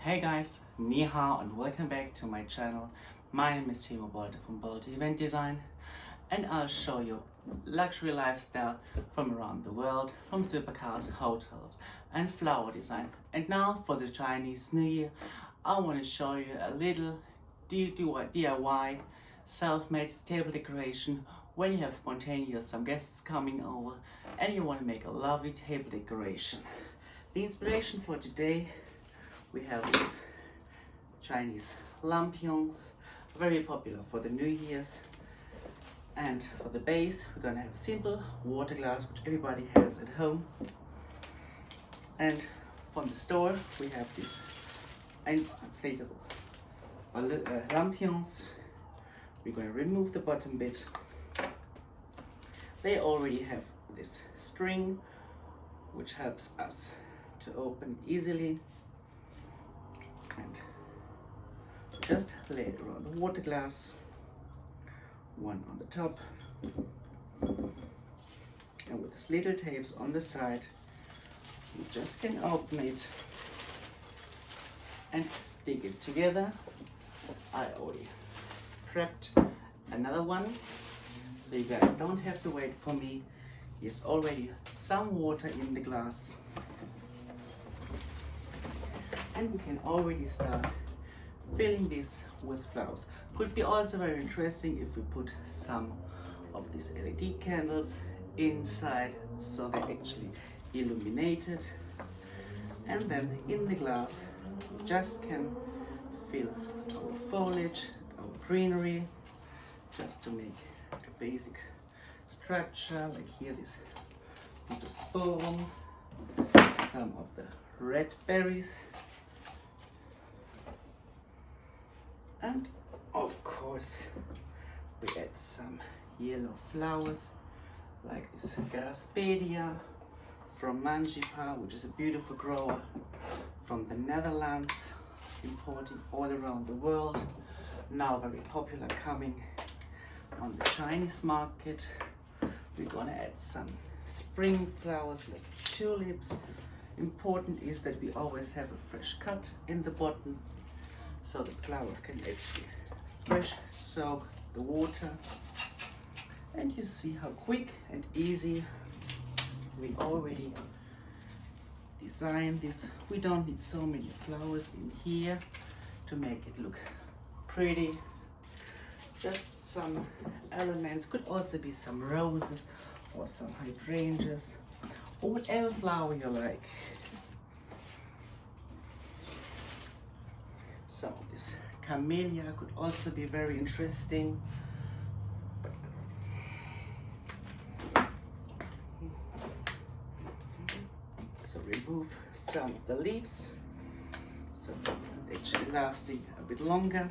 Hey guys, ni hao and welcome back to my channel. My name is Timo Bolte from Bolte Event Design, and I'll show you luxury lifestyle from around the world, from supercars, hotels and flower design. And now for the Chinese New Year, I want to show you a little DIY self-made table decoration when you have spontaneous some guests coming over and you want to make a lovely table decoration. The inspiration for today, we have these Chinese lampions, very popular for the New Year's. And for the base, we're gonna have a simple water glass, which everybody has at home. And from the store, we have these inflatable lampions. We're gonna remove the bottom bit. They already have this string, which helps us to open easily. And just lay it around the water glass, one on the top, and with these little tapes on the side, you just can open it and stick it together. I already prepped another one, so you guys don't have to wait for me. There's already some water in the glass. And we can already start filling this with flowers. Could be also very interesting if we put some of these LED candles inside, so they're actually illuminated. And then in the glass, we just can fill our foliage, our greenery, just to make a basic structure. Like here, this little spoon, some of the red berries. And of course, we add some yellow flowers like this Graspedia from Manjipa, which is a beautiful grower from the Netherlands, importing all around the world. Now very popular, coming on the Chinese market. We're gonna add some spring flowers like tulips. Important is that we always have a fresh cut in the bottom, so the flowers can actually fresh soak the water. And you see how quick and easy we already designed this. We don't need so many flowers in here to make it look pretty. Just some elements, could also be some roses or some hydrangeas or whatever flower you like. Some of this camellia could also be very interesting. So remove some of the leaves, so it's actually lasting a bit longer.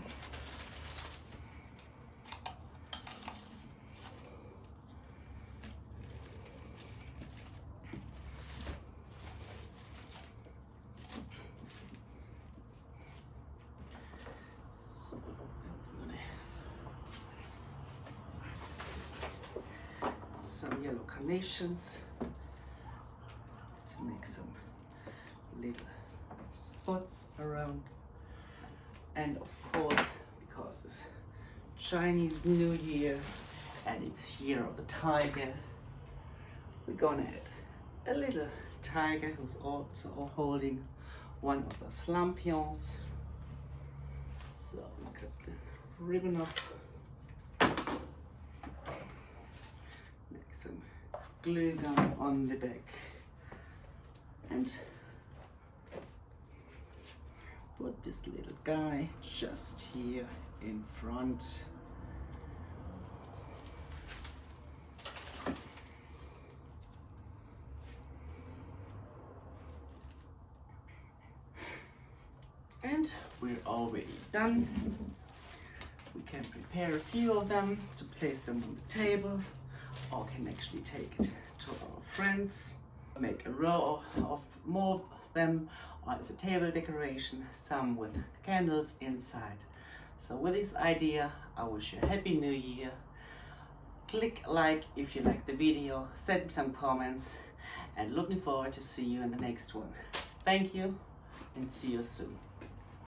Some yellow carnations to make some little spots around. And of course, because it's Chinese New Year and it's Year of the Tiger, we're gonna add a little tiger who's also holding one of those lampions. So we cut the ribbon off. Some glue gun on the back and put this little guy just here in front. And we're already done. We can prepare a few of them to place them on the table, or can actually take it to our friends. Make a row of more of them as a table decoration, some with candles inside. So with this idea, I wish you a happy new year. Click like if you like the video, send some comments, and looking forward to see you in the next one. Thank you and see you soon.